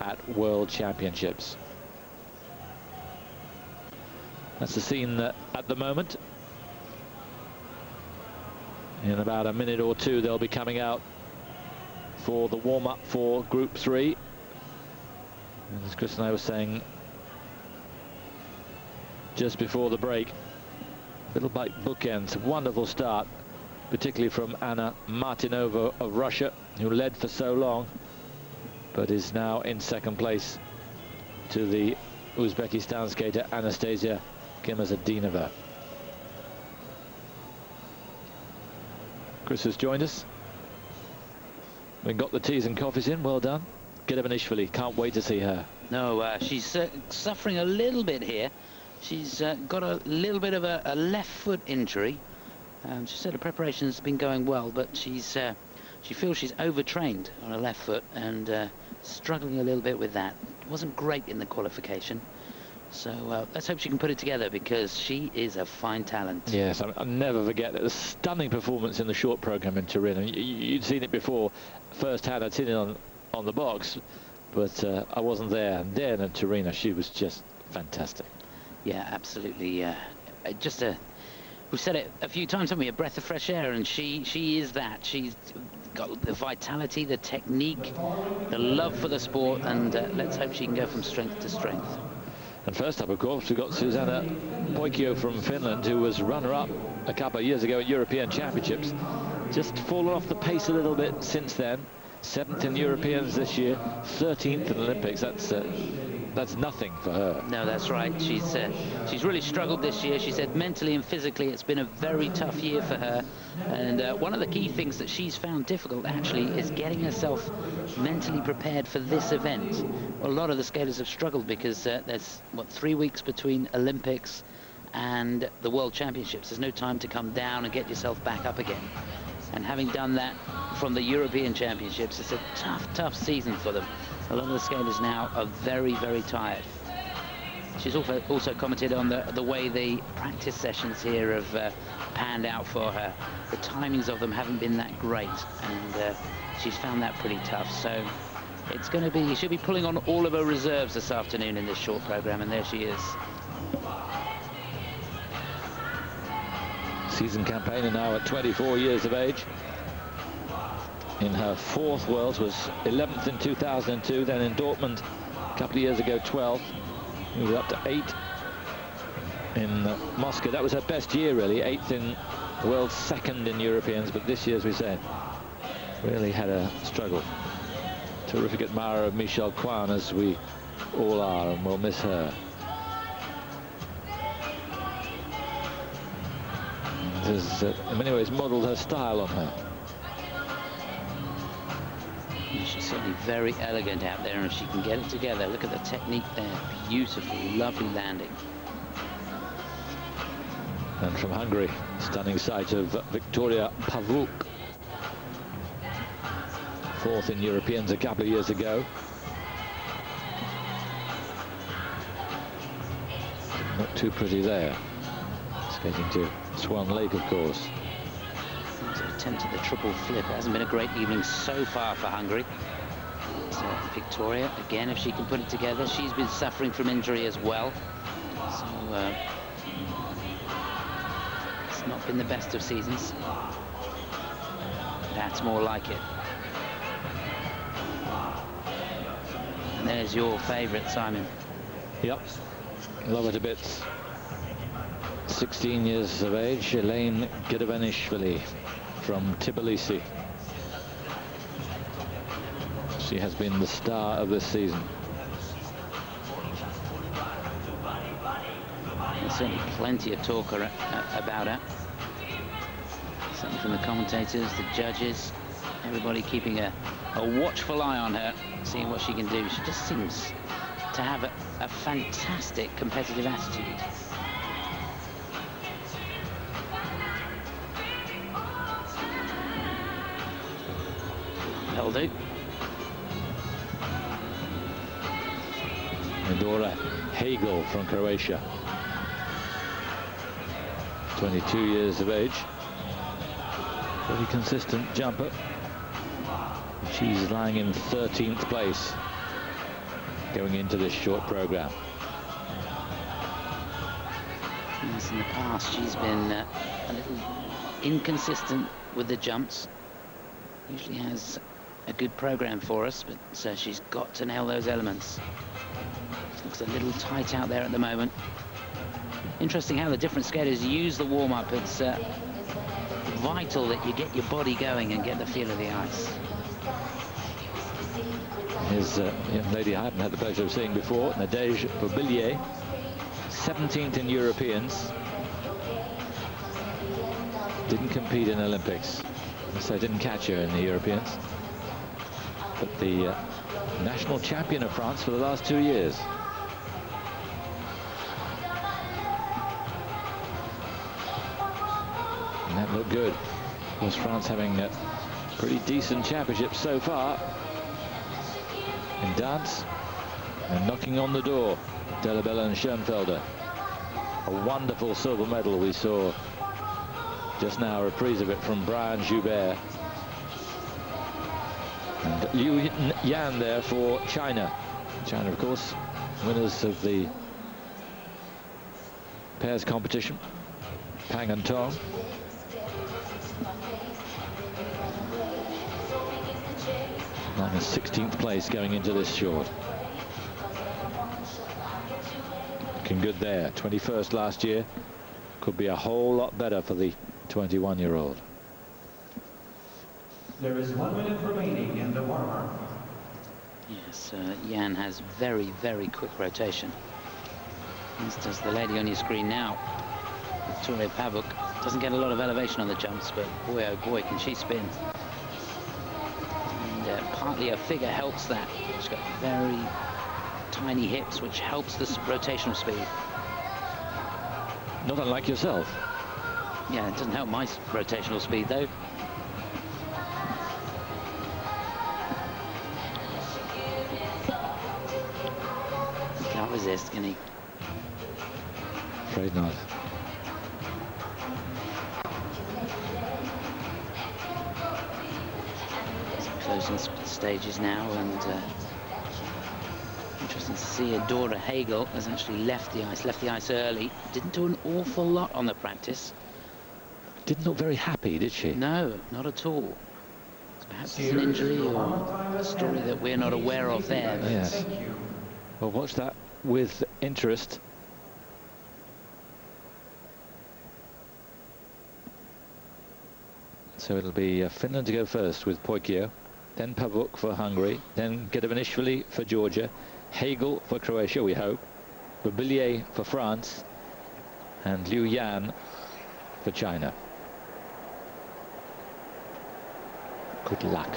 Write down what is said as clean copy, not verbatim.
at World Championships. That's the scene at the moment. In about a minute or two, they'll be coming out for the warm-up for Group 3. And as Chris and I were saying just before the break, little bike bookends, wonderful start, particularly from Anna Martinova of Russia, who led for so long, but is now in second place to the Uzbekistan skater Anastasia Gimazadinova. Chris has joined us. We've got the teas and coffees in, well done. Gedevanishvili, can't wait to see her. No, she's suffering a little bit here. She's got a little bit of a left foot injury. She said her preparation has been going well, but she feels she's overtrained on her left foot and struggling a little bit with that. It wasn't great in the qualification. So let's hope she can put it together, because she is a fine talent. Yes, I'll never forget the stunning performance in the short program in Turin. I mean, you'd seen it before firsthand. I'd seen it on the box, but I wasn't there. And then in Turin, she was just fantastic. Yeah, absolutely. We've said it a few times, haven't we? A breath of fresh air, and she is that. She's got the vitality, the technique, the love for the sport, and let's hope she can go from strength to strength. And first up, of course, we've got Susanna Pöykiö from Finland, who was runner-up a couple of years ago at European Championships. Just fallen off the pace a little bit since then. 7th in Europeans this year, 13th in Olympics. That's nothing for her. No, that's right. She's really struggled this year. She said mentally and physically it's been a very tough year for her. And one of the key things that she's found difficult, actually, is getting herself mentally prepared for this event. Well, a lot of the skaters have struggled because there's, 3 weeks between Olympics and the World Championships. There's no time to come down and get yourself back up again. And having done that from the European Championships, it's a tough season for them. A lot of the skaters now are very, very tired. She's also commented on the way the practice sessions here have panned out for her. The timings of them haven't been that great, and she's found that pretty tough. So it's going to be, she'll be pulling on all of her reserves this afternoon in this short program, and there she is. Season campaigner now at 24 years of age. In her 4th Worlds, was 11th in 2002, then in Dortmund a couple of years ago 12th, moved up to 8 in Moscow. That was her best year, really. 8th in the world, 2nd in Europeans, but this year, as we said, really had a struggle. Terrific admirer of Michelle Kwan, as we all are, and we'll miss her. Has in many ways modelled her style on her. She's certainly very elegant out there, and if she can get it together, look at the technique there. Beautiful, lovely landing. And from Hungary, stunning sight of Viktória Pavuk. 4th in Europeans a couple of years ago. Not too pretty there. Skating to Swan Lake, of course. Attempted the triple flip. It hasn't been a great evening so far for Hungary. So Viktória, again, if she can put it together. She's been suffering from injury as well. So it's not been the best of seasons. That's more like it. And there's your favourite, Simon. Yep, love it a bit. 16 years of age, Elene Gedevanishvili from Tbilisi. She has been the star of this season. There's certainly plenty of talk about her. Certainly from the commentators, the judges, everybody keeping a watchful eye on her, seeing what she can do. She just seems to have a fantastic competitive attitude. That'll do. Idora Hegel from Croatia. 22 years of age. Very consistent jumper. She's lying in 13th place going into this short program. Yes, in the past she's been a little inconsistent with the jumps. Usually has a good program for us, but she's got to nail those elements. Looks a little tight out there at the moment. Interesting how the different skaters use the warm-up. It's vital that you get your body going and get the feel of the ice. Here's a young lady I haven't had the pleasure of seeing before, Nadège Bobilier, 17th in Europeans. Didn't compete in Olympics, so I didn't catch her in the Europeans. But the national champion of France for the last 2 years. And that looked good. Of course, France having a pretty decent championship so far in dance, and knocking on the door, Delabella and Schoenfelder. A wonderful silver medal we saw just now, a reprise of it from Brian Joubert. And Liu Yan there for China. China, of course, winners of the pairs competition, Pang and Tong. On a 16th place going into this short. Looking good there. 21st last year. Could be a whole lot better for the 21-year-old. There is 1 minute remaining in the warm-up. Yes, Yan has very, very quick rotation. As does the lady on your screen now. Viktória Pavuk doesn't get a lot of elevation on the jumps, but boy, oh boy, can she spin. And partly her figure helps that. She's got very tiny hips, which helps the rotational speed. Not unlike yourself. Yeah, it doesn't help my rotational speed, though. He can't resist, can he? Afraid not. Closing stages now, and interesting to see Idora Hegel has actually left the ice early. Didn't do an awful lot on the practice. Didn't look very happy, did she? No, not at all. Perhaps it's an injury or a story that we're not aware of there. But yes. Well, watch that with interest. So it'll be Finland to go first with Pöykiö, then Pavuk for Hungary, then Gedevanishvili for Georgia, Hegel for Croatia, we hope, Bobilier for France, and Liu Yan for China. Good luck.